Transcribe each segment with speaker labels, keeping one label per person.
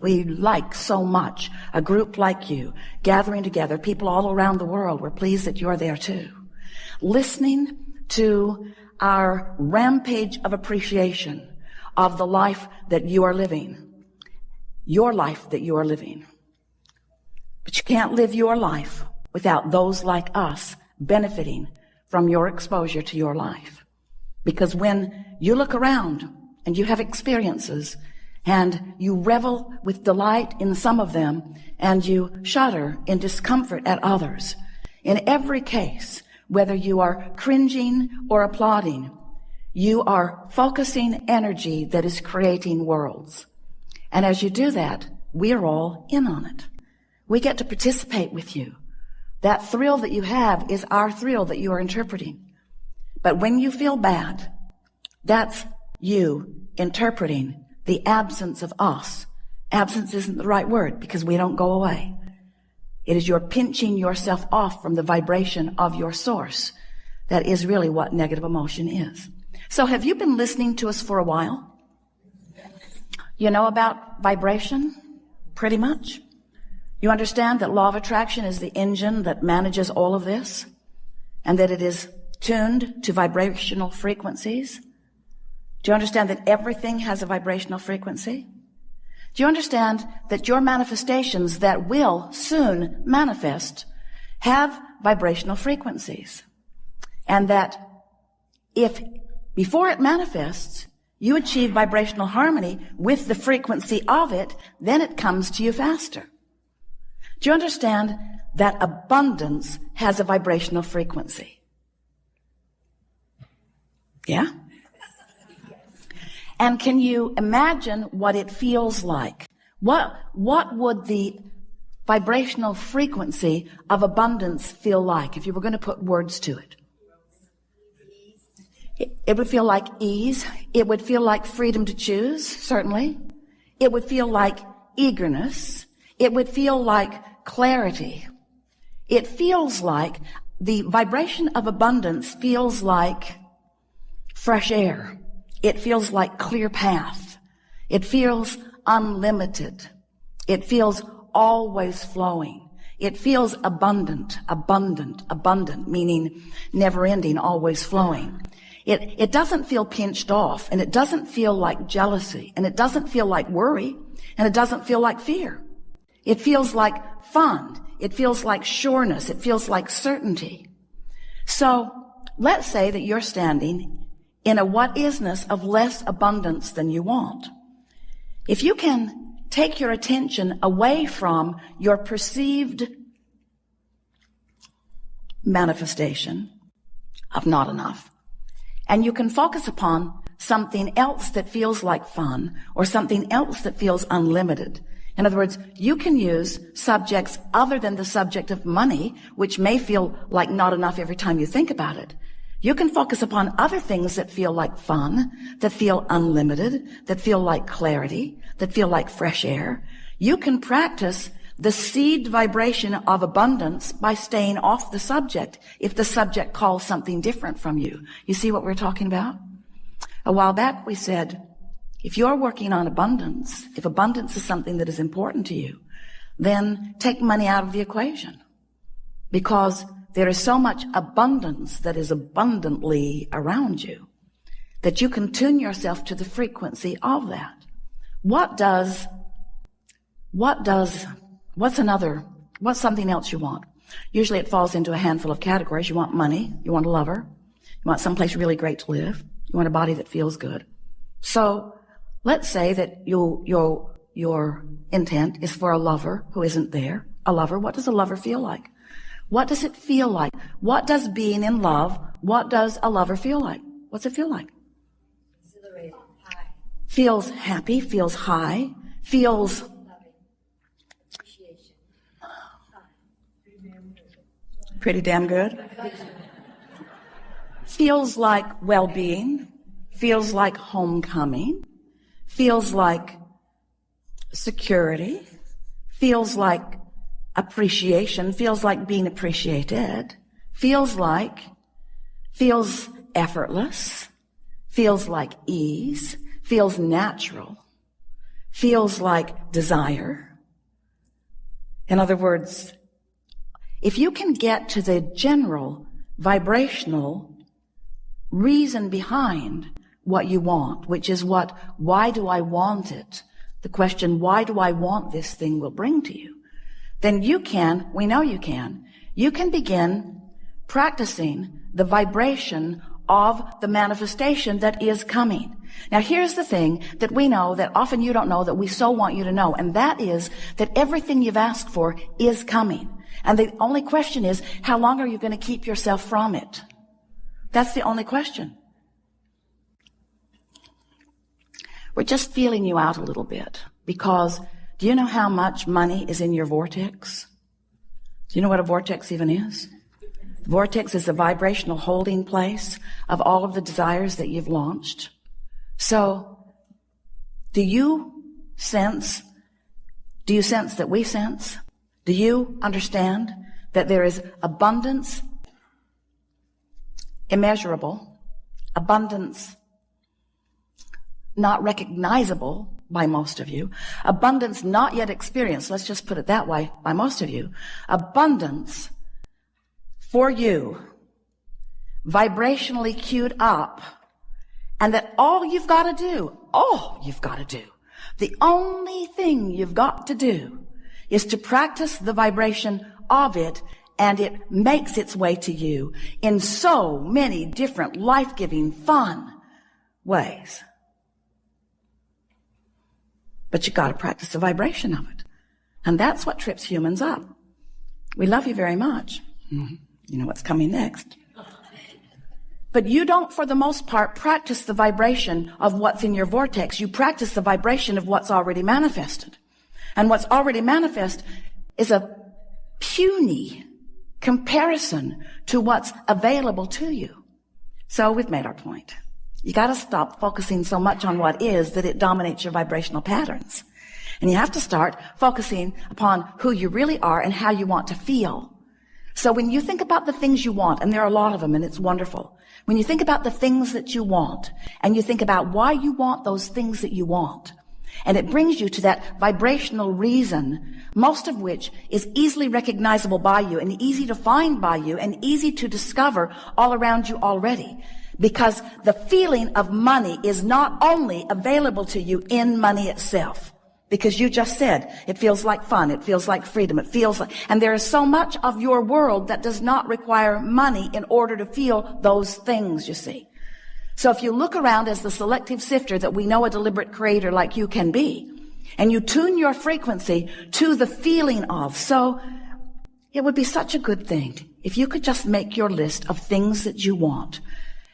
Speaker 1: We like so much a group like you, gathering together, people all around the world. We're pleased that you're there too. Listening to our rampage of appreciation of the life that you are living. Your life that you are living. But you can't live your life without those like us benefiting from your exposure to your life. Because when you look around and you have experiences and you revel with delight in some of them and you shudder in discomfort at others, in every case, whether you are cringing or applauding, you are focusing energy that is creating worlds. And as you do that, we're all in on it. We get to participate with you. That thrill that you have is our thrill that you are interpreting. But when you feel bad, that's you interpreting the absence of us. Absence isn't the right word because we don't go away. It is your pinching yourself off from the vibration of your source. That is really what negative emotion is. So have you been listening to us for a while? You know about vibration? Pretty much. You understand that law of attraction is the engine that manages all of this, and that it is tuned to vibrational frequencies? Do you understand that everything has a vibrational frequency? Do you understand that your manifestations that will soon manifest have vibrational frequencies? And that if before it manifests, you achieve vibrational harmony with the frequency of it, then it comes to you faster. Do you understand that abundance has a vibrational frequency? Yeah? And can you imagine what it feels like? What would the vibrational frequency of abundance feel like if you were going to put words to it? It would feel like ease. It would feel like freedom to choose, certainly. It would feel like eagerness. It would feel like clarity. It feels like the vibration of abundance feels like fresh air. It feels like clear path. It feels unlimited. It feels always flowing. It feels abundant, meaning never ending, always flowing. It doesn't feel pinched off, and it doesn't feel like jealousy, and it doesn't feel like worry, and it doesn't feel like fear. It feels like fun. It feels like sureness. It feels like certainty. So let's say that you're standing in a what-isness of less abundance than you want. If you can take your attention away from your perceived manifestation of not enough, and you can focus upon something else that feels like fun or something else that feels unlimited. In other words, you can use subjects other than the subject of money, which may feel like not enough every time you think about it. You can focus upon other things that feel like fun, that feel unlimited, that feel like clarity, that feel like fresh air. You can practice the seed vibration of abundance by staying off the subject if the subject calls something different from you. You see what we're talking about? A while back we said, if you're working on abundance, if abundance is something that is important to you, then take money out of the equation. Because there is so much abundance that is abundantly around you that you can tune yourself to the frequency of that. What's something else you want? Usually it falls into a handful of categories. You want money, you want a lover, you want someplace really great to live, you want a body that feels good. So let's say that your intent is for a lover who isn't there. A lover, what does a lover feel like? What does it feel like? What does being in love, what does a lover feel like? What's it feel like?
Speaker 2: Exhilarated, high.
Speaker 1: Feels happy, feels high, feels
Speaker 2: Loving. Appreciation.
Speaker 1: pretty damn good. Feels like well-being, feels like homecoming, feels like security, feels like appreciation, feels like being appreciated, feels effortless, feels like ease, feels natural, feels like desire. In other words, if you can get to the general vibrational reason behind what you want, which is why do I want it? The question, why do I want this thing, will bring to you. Then we know you can begin practicing the vibration of the manifestation that is coming. Now here's the thing that we know that often you don't know that we so want you to know, and that is that everything you've asked for is coming. And the only question is, how long are you going to keep yourself from it? That's the only question. We're just feeling you out a little bit because do you know how much money is in your vortex? Do you know what a vortex even is? Vortex is a vibrational holding place of all of the desires that you've launched. So, do you sense that we sense? Do you understand that there is abundance, immeasurable, abundance not recognizable by most of you, abundance not yet experienced, let's just put it that way, by most of you, abundance for you, vibrationally queued up, and that all you've got to do, the only thing you've got to do is to practice the vibration of it, and it makes its way to you in so many different life-giving, fun ways. But you got to practice the vibration of it. And that's what trips humans up. We love you very much. You know what's coming next. But you don't, for the most part, practice the vibration of what's in your vortex. You practice the vibration of what's already manifested. And what's already manifest is a puny comparison to what's available to you. So we've made our point. You got to stop focusing so much on what is that it dominates your vibrational patterns. And you have to start focusing upon who you really are and how you want to feel. So when you think about the things you want, and there are a lot of them and it's wonderful, when you think about the things that you want and you think about why you want those things that you want, and it brings you to that vibrational reason, most of which is easily recognizable by you and easy to find by you and easy to discover all around you already. Because the feeling of money is not only available to you in money itself. Because you just said, it feels like fun, it feels like freedom, it feels like, and there is so much of your world that does not require money in order to feel those things, you see. So if you look around as the selective sifter that we know a deliberate creator like you can be, and you tune your frequency to the feeling of, so it would be such a good thing if you could just make your list of things that you want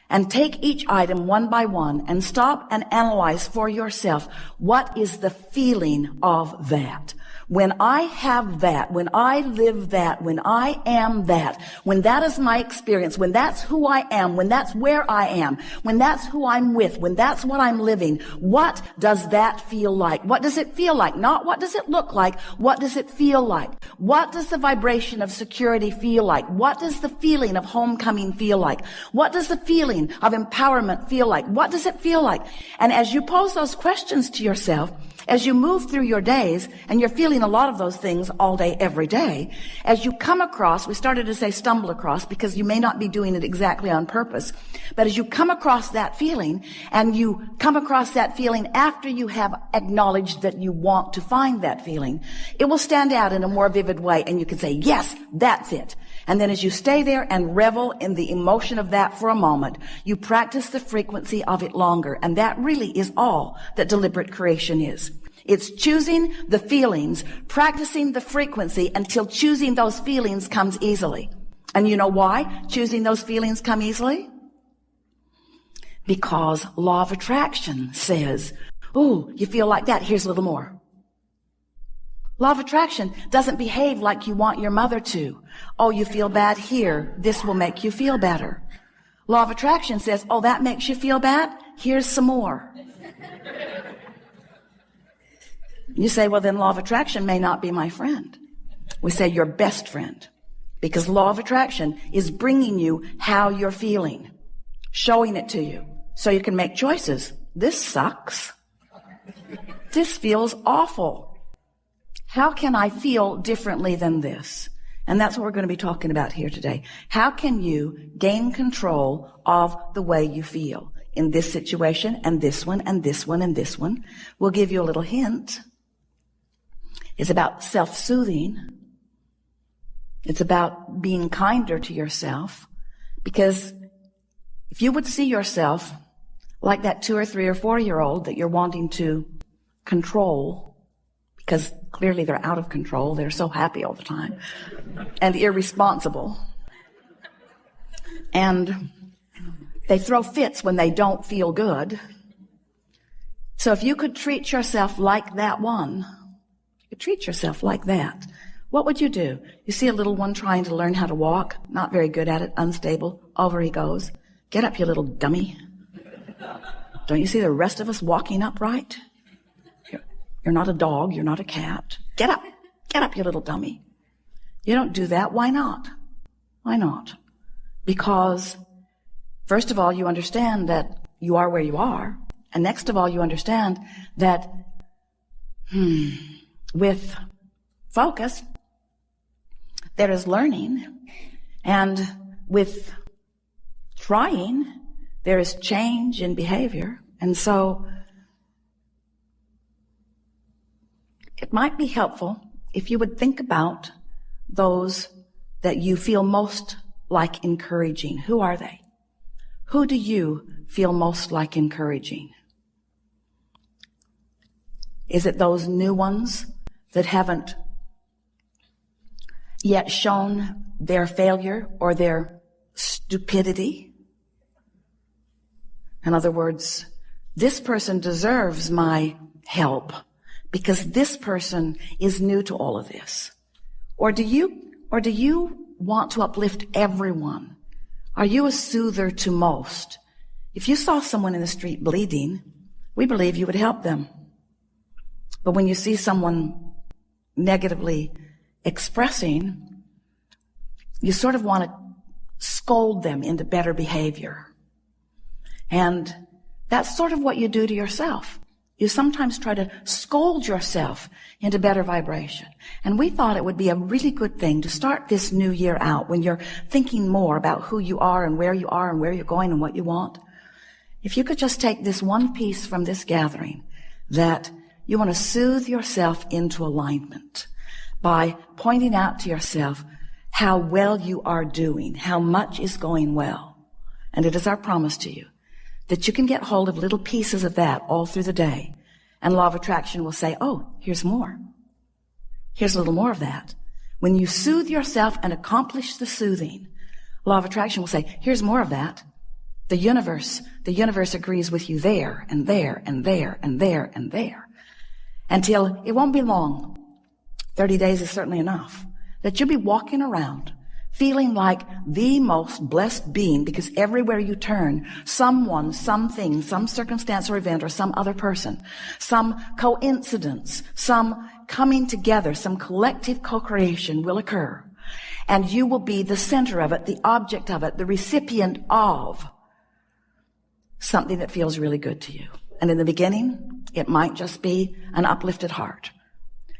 Speaker 1: and take each item one by one and stop and analyze for yourself, what is the feeling of that? When I have that, when I live that, when I am that, when that is my experience, when that's who I am, when that's where I am, when that's who I'm with, when that's what I'm living, what does that feel like? What does it feel like? Not what does it look like? What does it feel like? What does the vibration of security feel like? What does the feeling of homecoming feel like? What does the feeling of empowerment feel like? What does it feel like? And as you pose those questions to yourself, as you move through your days, and you're feeling a lot of those things all day, every day, as you come across, we started to say stumble across because you may not be doing it exactly on purpose, but as you come across that feeling, and you come across that feeling after you have acknowledged that you want to find that feeling, it will stand out in a more vivid way, and you can say, yes, that's it. And then as you stay there and revel in the emotion of that for a moment, you practice the frequency of it longer. And that really is all that deliberate creation is. It's choosing the feelings, practicing the frequency until choosing those feelings comes easily. And you know why choosing those feelings come easily? Because law of attraction says, ooh, you feel like that, here's a little more. Law of attraction doesn't behave like you want your mother to. Oh, you feel bad here. This will make you feel better. Law of attraction says, oh, that makes you feel bad? Here's some more. You say, well, then law of attraction may not be my friend. We say your best friend. Because law of attraction is bringing you how you're feeling, showing it to you so you can make choices. This sucks. This feels awful. How can I feel differently than this? And that's what we're going to be talking about here today. How can you gain control of the way you feel in this situation and this one and this one and this one? We'll give you a little hint. It's about self-soothing. It's about being kinder to yourself. Because if you would see yourself like that 2 or 3 or 4-year-old that you're wanting to control, because clearly they're out of control, they're so happy all the time, and irresponsible, and they throw fits when they don't feel good. So if you could treat yourself like that one, you could treat yourself like that, what would you do? You see a little one trying to learn how to walk, not very good at it, unstable, over he goes. Get up, you little dummy. Don't you see the rest of us walking upright? You're not a dog, you're not a cat. Get up, you little dummy. You don't do that. Why not? Why not? Because, first of all, you understand that you are where you are. And next of all, you understand that, with focus, there is learning. And with trying, there is change in behavior. And so, it might be helpful if you would think about those that you feel most like encouraging. Who are they? Who do you feel most like encouraging? Is it those new ones that haven't yet shown their failure or their stupidity? In other words, this person deserves my help because this person is new to all of this. Or do you want to uplift everyone? Are you a soother to most? If you saw someone in the street bleeding, we believe you would help them. But when you see someone negatively expressing, you sort of want to scold them into better behavior. And that's sort of what you do to yourself. You sometimes try to scold yourself into better vibration. And we thought it would be a really good thing to start this new year out when you're thinking more about who you are and where you're going and what you want. If you could just take this one piece from this gathering, that you want to soothe yourself into alignment by pointing out to yourself how well you are doing, how much is going well. And it is our promise to you that you can get hold of little pieces of that all through the day. And law of attraction will say, oh, here's more. Here's a little more of that. When you soothe yourself and accomplish the soothing, law of attraction will say, here's more of that. The universe agrees with you there and there and there and there and there. Until it won't be long. 30 days is certainly enough. That you'll be walking around feeling like the most blessed being, because everywhere you turn, someone, something, some circumstance or event or some other person, some coincidence, some coming together, some collective co-creation will occur. And you will be the center of it, the object of it, the recipient of something that feels really good to you. And in the beginning, it might just be an uplifted heart.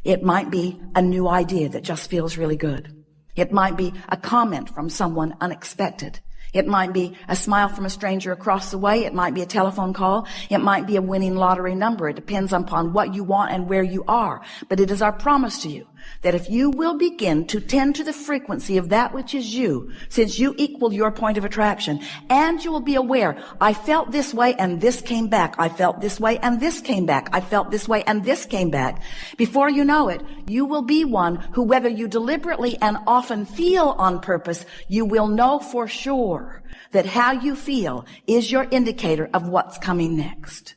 Speaker 1: It might be a new idea that just feels really good. It might be a comment from someone unexpected. It might be a smile from a stranger across the way. It might be a telephone call. It might be a winning lottery number. It depends upon what you want and where you are. But it is our promise to you that if you will begin to tend to the frequency of that which is you, since you equal your point of attraction, and you will be aware, I felt this way and this came back. I felt this way and this came back. I felt this way and this came back. Before you know it, you will be one who, whether you deliberately and often feel on purpose, you will know for sure that how you feel is your indicator of what's coming next.